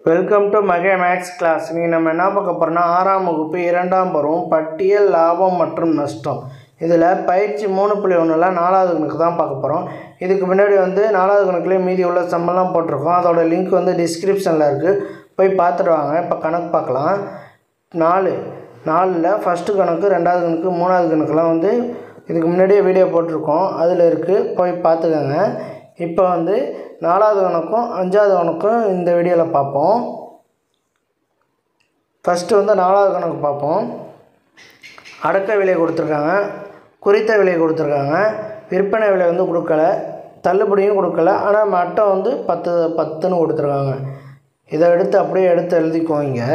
Welcome to மகே maths class. நீ நம்ம என்ன பார்க்க போகிறோம்னா 6ஆம் வகுப்பு 2ஆம் பருவம் பட்டியல் லாபம் மற்றும் நஷ்டம். இதில் பயிற்சி 3.1ல் 4வது கணக்கு தான் பார்க்க போகிறோம். இதுக்கு முன்னாடி 4வது கணக்குலேயே மீதி உள்ள சம்மெல்லாம் போட்டிருக்கோம். அதோட லிங்க் டிஸ்கிரிப்ஷனில் இருக்குது, போய் பார்த்துட்டு வாங்க. இப்போ கணக்கு பார்க்கலாம். 4ல் ஃபஸ்ட்டு கணக்கு, 2வது கணக்கு, 3வது கணக்குலாம் இதுக்கு முன்னாடியே வீடியோ போட்டிருக்கோம், அதில் இருக்குது, போய் பார்த்துக்கோங்க. இப்போ 4வது கணக்கும் 5வது கணக்கும் இந்த வீடியோவில் பார்ப்போம். ஃபஸ்ட்டு 4வது கணக்கு பார்ப்போம். அடக்க விலை கொடுத்துருக்காங்க, குறித்த விலை கொடுத்துருக்காங்க, விற்பனை விலை கொடுக்கல, தள்ளுபடியும் கொடுக்கல, ஆனால் மட்டை 10ன்னு கொடுத்துருக்காங்க. இதை அப்படியே எடுத்து எழுதிக்குவோம். இங்கே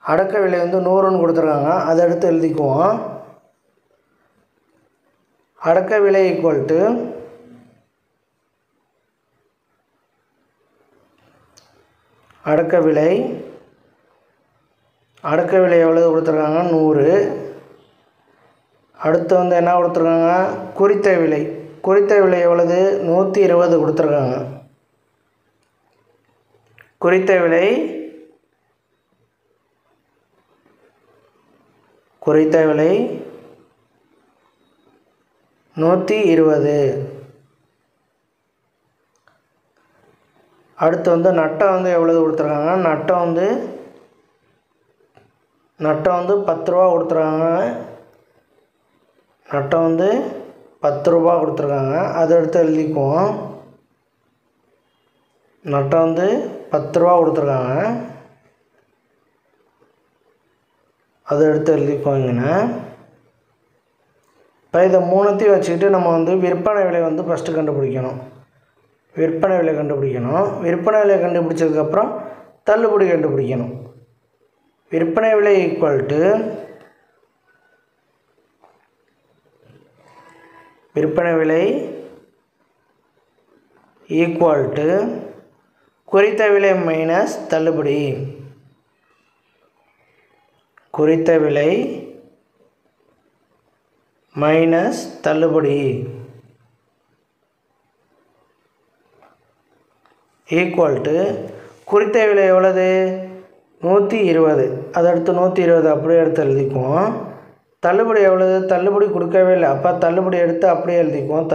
அடக்க விலை 100ன்னு கொடுத்துருக்காங்க, அதை எடுத்து எழுதிக்குவோம். அடக்க விலை ஈக்குவல் டு அடக்க விலை எவ்வளவு கொடுத்துருக்காங்க? 100. அடுத்து என்ன கொடுத்துருக்காங்க? குறித்த விலை எவ்வளவு? 120 கொடுத்துருக்காங்க. குறித்த விலை 120. அடுத்து நட்டம் எவ்வளவு கொடுத்துருக்காங்க? நட்டம் 10 ரூபா கொடுத்துருக்காங்க. நட்டம் 10 ரூபா கொடுத்துருக்காங்க, அதை எடுத்து எழுதிக்குவோம். நட்டம் 10 ரூபா கொடுத்துருக்காங்க, அதை எடுத்து எழுதிக்குவோங்கண்ணா. இப்போ இதை மூணுத்தையும் வச்சுக்கிட்டு நம்ம விற்பனை விலை ஃபஸ்ட்டு கண்டுபிடிக்கணும். விற்பனை விலை கண்டுபிடிச்சதுக்கப்புறம் தள்ளுபடி கண்டுபிடிக்கணும். விற்பனை விலை ஈக்குவல் டு குறித்த விலை மைனஸ் தள்ளுபடி. குறித்த விலை மைனஸ் தள்ளுபடி ஈக்குவல் டு குறித்த விலை எவ்வளவு? 120. அதை அடுத்து 120 அப்படியே எடுத்து எழுதிக்குவோம். தள்ளுபடி எவ்வளவு? தள்ளுபடி கொடுக்கவே இல்லை, அப்போ தள்ளுபடி எடுத்து அப்படியே எழுதிக்குவோம்.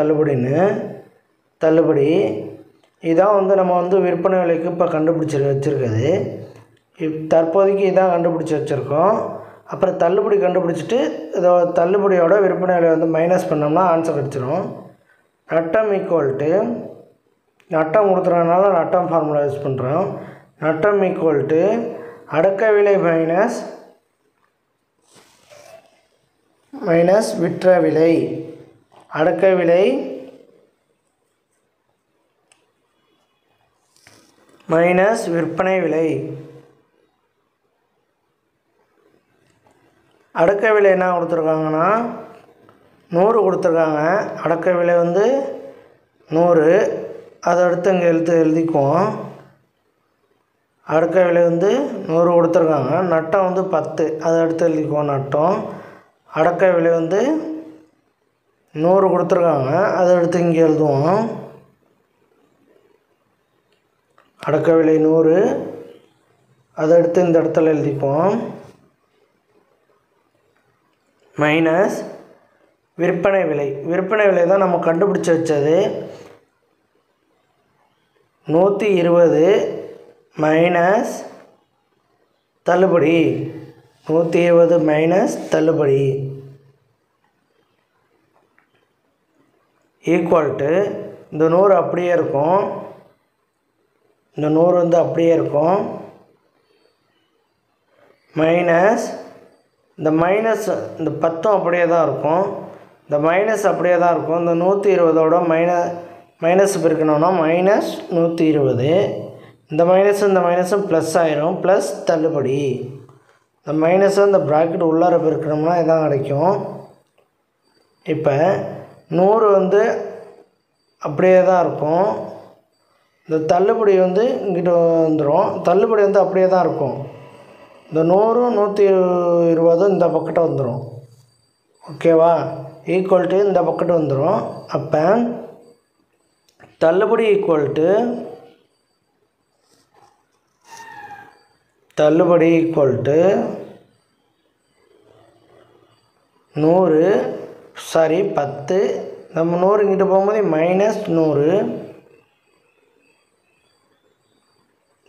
தள்ளுபடி இதான் நம்ம விற்பனை விலைக்கு இப்போ வச்சுருக்குது. தற்போதைக்கு இதான் கண்டுபிடிச்சி வச்சுருக்கோம். அப்புறம் தள்ளுபடி கண்டுபிடிச்சிட்டு இதோ தள்ளுபடியோட விற்பனை விலை மைனஸ் பண்ணோம்னா ஆன்சர் கிடச்சிரும். நட்டம் ஈக்குவல் டு நட்டம் கொடுத்துறதுனால நட்டம் ஃபார்முலா யூஸ் பண்ணுறோம். நட்டம் ஈக்குவல் டு அடக்க விலை மைனஸ் விற்ற விலை. அடக்க விலை மைனஸ் விற்பனை விலை. அடக்க விலை என்ன கொடுத்துருக்காங்கன்னா 100 கொடுத்துருக்காங்க. அடக்க விலை 100, அதை அடுத்து இங்கே எழுதிக்குவோம். அடக்க விலை 100 கொடுத்துருக்காங்க. நட்டம் 10, அதை அடுத்து எழுதிக்குவோம். நட்டம் அடக்க விலை 100 கொடுத்துருக்காங்க, அதை அடுத்து இங்கே எழுதுவோம். அடக்க விலை 100, அதை அடுத்து இந்த இடத்துல எழுதிப்போம். மைனஸ் விற்பனை விலை தான் நம்ம கண்டுபிடிச்சி வச்சது. 120 மைனஸ் தள்ளுபடி. 120 மைனஸ் தள்ளுபடி ஈக்குவல் டு இந்த 100 அப்படியே இருக்கும். இந்த 100 அப்படியே இருக்கும். மைனஸ் இந்த 10 அப்படியே தான் இருக்கும். இந்த மைனஸ் அப்படியே தான் இருக்கும். இந்த 120ஓட மைனஸ் பெருக்கணும்னா மைனஸ் 120. இந்த மைனஸும் ப்ளஸ் ஆயிரும், ப்ளஸ் தள்ளுபடி. இந்த மைனஸை இந்த ப்ராக்கெட் உள்ளார பெருக்கணும்னா இதான் கிடைக்கும். இப்போ 100 அப்படியே தான் இருக்கும். இந்த தள்ளுபடி இங்கிட்ட வந்துடும். தள்ளுபடி அப்படியே தான் இருக்கும். இந்த 100 120 இந்த பக்கெட்டை வந்துடும். ஓகேவா? ஈக்குவல் டு இந்த பக்கெட்டு வந்துடும். அப்போ தள்ளுபடி ஈக்குவல் டு தள்ளுபடி ஈக்குவல் டு 100 சாரி 10 நம்ம 100 இங்கிட்டு போகும்போது -100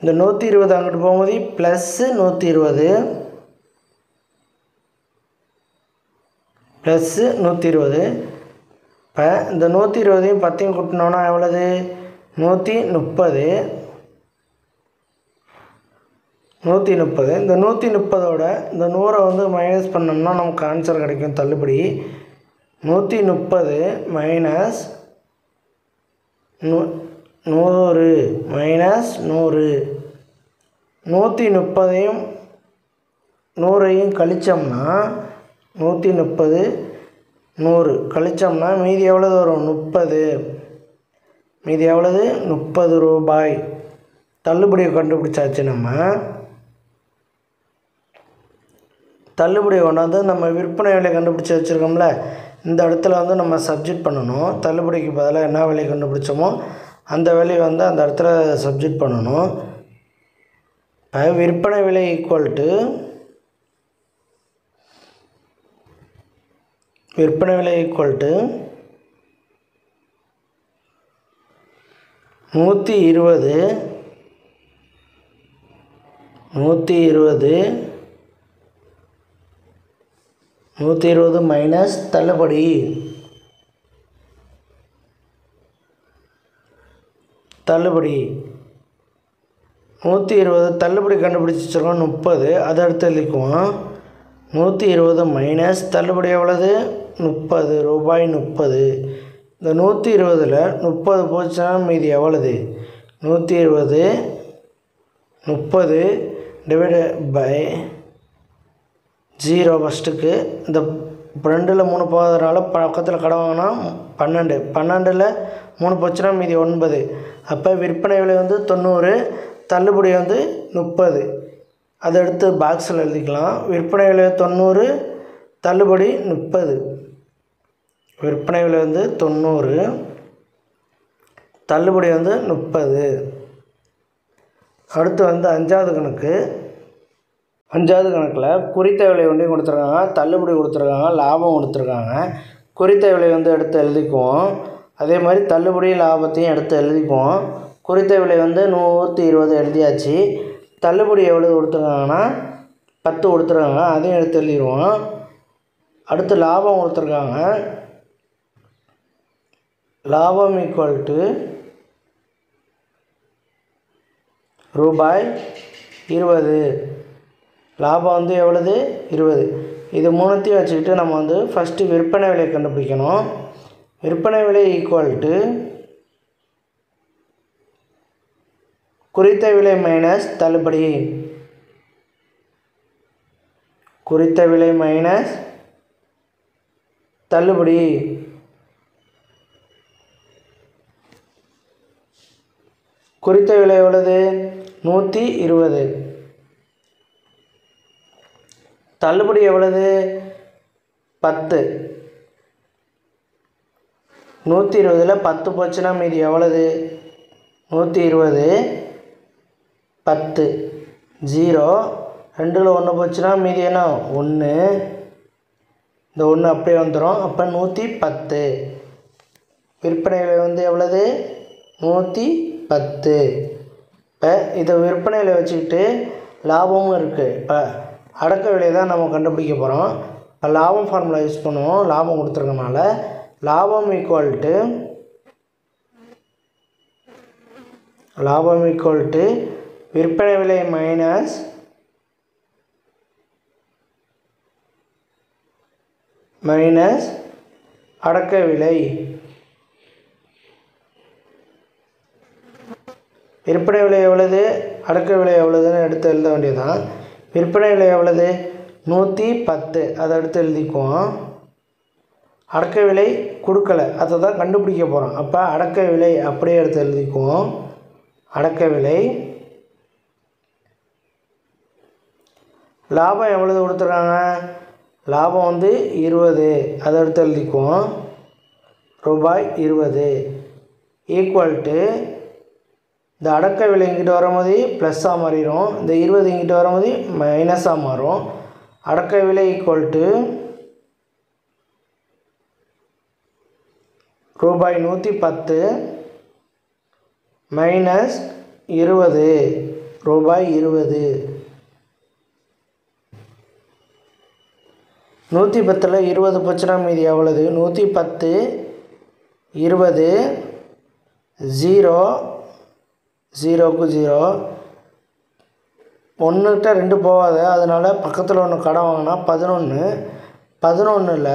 இந்த 120 அங்கிட்டு போகும்போது +120 +120 இப்போ இந்த 120ஐயும் 10ஐயும் கூட்டினோன்னா எவ்வளவு 130 இந்த 130ஓட இந்த 100 வந்து மைனஸ் பண்ணோம்னா நமக்கு ஆன்சர் கிடைக்கும் தள்ளுபடி 130 மைனஸ் 100 மைனஸ் 100 130ஐயும் 100ஐயும் கழிச்சோம்னா 130 100 கழிச்சோம்னா மீதி எவ்வளவு வரும் 30 மீதி எவ்வளவு 30 ரூபாய் தள்ளுபடியை கண்டுபிடிச்சாச்சு நம்ம தள்ளுபடியை கொண்டாந்து நம்ம விற்பனை விலை கண்டுபிடிச்சி வச்சுருக்கோம்ல இந்த இடத்துல வந்து நம்ம சப்ஜெக்ட் பண்ணணும் தள்ளுபடிக்கு பதிலாக என்ன விலை கண்டுபிடிச்சோமோ அந்த விலையை வந்து அந்த இடத்துல சப்ஜெக்ட் பண்ணணும் விற்பனை விலை ஈக்குவல் டு விற்பனை விலை ஈக்குவல் டு 120 மைனஸ் தள்ளுபடி தள்ளுபடி 120 தள்ளுபடி கண்டுபிடிச்சி வச்சுருக்கோம் 30 அதை அடுத்து எழுதிக்குவோம் 120 மைனஸ் தள்ளுபடி எவ்வளவு 30 ரூபாய் 30 இந்த 120ல் 30 போச்சுன்னா மீதி எவ்வளவு 120 30 டிவைட் பை 0 ஃபஸ்ட்டுக்கு இந்த 2ல் 3 போகிறதுனால பக்கத்தில் கடை வாங்கினா 12ல் 3 போச்சுன்னா மீதி 9 அப்போ விற்பனை விலை வந்து 90 தள்ளுபடி வந்து 30 அதை எடுத்து பாக்ஸில் எழுதிக்கலாம் விற்பனை விலை 90 தள்ளுபடி 30 விற்பனை விலை வந்து 90 தள்ளுபடி வந்து 30 அடுத்து வந்து 5வது கணக்கு 5வது கணக்கில் குறித்த விலை ஒன்றையும் கொடுத்துருக்காங்க தள்ளுபடி கொடுத்துருக்காங்க லாபம் கொடுத்துருக்காங்க குறித்த விலை வந்து எடுத்து எழுதிக்குவோம் அதே மாதிரி தள்ளுபடி லாபத்தையும் எடுத்து எழுதிக்குவோம் குறித்த விலை வந்து 120 எழுதியாச்சு தள்ளுபடி எவ்வளவு கொடுத்துருக்காங்கன்னா 10 கொடுத்துருக்காங்க அதையும் எடுத்து எழுதிடுவோம் அடுத்து லாபம் கொடுத்துருக்காங்க லாபம் ஈக்குவல் டு ரூபாய் 20 லாபம் வந்து எவ்வளவு 20 இது மூணுத்தையும் வச்சுக்கிட்டு நம்ம வந்து ஃபஸ்ட்டு விற்பனை விலை கண்டுபிடிக்கணும் விற்பனை விலை ஈக்குவல் டு குறித்த விலை மைனஸ் தள்ளுபடி குறித்த விலை மைனஸ் தள்ளுபடி குறித்த விலை எவ்வளவு 120 தள்ளுபடி எவ்வளவு 10 120ல் 10 போச்சுன்னா மீதி எவ்வளவு 120 10 0 2ல் 1 போச்சுன்னா மீதி என்ன 1 இந்த 1 அப்படியே வந்துடும் அப்போ 110 விற்பனை விலை வந்து எவ்வளவு 110 இப்போ இதை விற்பனை விலை வச்சுக்கிட்டு லாபமும் இருக்குது இப்போ அடக்க விலை தான் நம்ம கண்டுபிடிக்க போகிறோம் இப்போ லாபம் ஃபார்முலா யூஸ் பண்ணுவோம் லாபம் கொடுத்துருக்கனால லாபம் ஈக்குவல் டு விற்பனை விலை மைனஸ் அடக்க விலை விற்பனை விலை எவ்வளவு அடக்க விலை எவ்வளவுன்னு எடுத்து எழுத வேண்டியதுதான் விற்பனை விலை எவ்வளவு 110 அதை எடுத்து எழுதிக்குவோம் அடக்க விலை கொடுக்கல அதை தான் கண்டுபிடிக்க போகிறோம் அப்போ அடக்க விலை அப்படியே எடுத்து எழுதிக்குவோம் அடக்க விலை லாபம் எவ்வளவு கொடுத்துருக்காங்க லாபம் வந்து 20 அதை எடுத்து எழுதிக்குவோம் ரூபாய் 20 ஈக்குவல் டு இந்த அடக்க விலை இங்கிட்டு வரும்போது ப்ளஸ்ஸாக மாறிடும், இந்த 20 இங்கிட்டு வரும்போது மைனஸாக மாறும். அடக்க விலை ஈக்குவல் டு ரூபாய் 110 மைனஸ் 20 ரூபாய் 20. 110ல் 20 போச்சுன்னா மீதி எவ்வளவு? 110 20 0 0க்கு 0 1கிட்ட 2 போகாது, அதனால் பக்கத்தில் ஒன்று கடன் வாங்கினா 11. 11ல்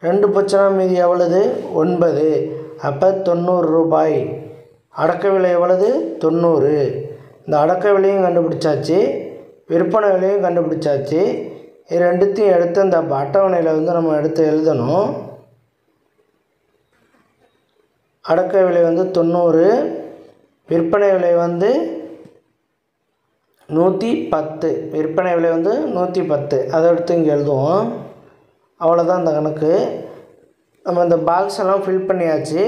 2 போச்சுன்னா மீதி எவ்வளவு? 9. அப்போ 90 ரூபாய். அடக்க விலை எவ்வளவு? 90. இந்த அடக்க விலையும் கண்டுபிடிச்சாச்சு, விற்பனை விலையும் கண்டுபிடிச்சாச்சு. இது ரெண்டுத்தையும் எடுத்து இந்த அட்டவணையில் வந்து நம்ம எடுத்து எழுதணும். அடக்க விலை வந்து 90, விற்பனை விலை வந்து 110. விற்பனை விலை வந்து 110, அதை எடுத்து இங்கே எழுதுவோம். அவ்வளோதான் இந்த கணக்கு. நம்ம இந்த பாக்ஸ் எல்லாம் ஃபில் பண்ணியாச்சு.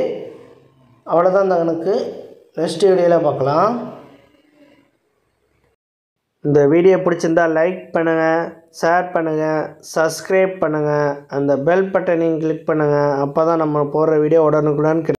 அவ்வளோதான் இந்த கணக்கு. நெக்ஸ்ட் வீடியோவில் பார்க்கலாம். இந்த வீடியோ பிடிச்சிருந்தால் லைக் பண்ணுங்கள், ஷேர் பண்ணுங்கள், சப்ஸ்கிரைப் பண்ணுங்கள், அந்த பெல் பட்டனையும் கிளிக் பண்ணுங்கள். அப்போ தான் நம்ம போடுற வீடியோ உடனுக்குடன்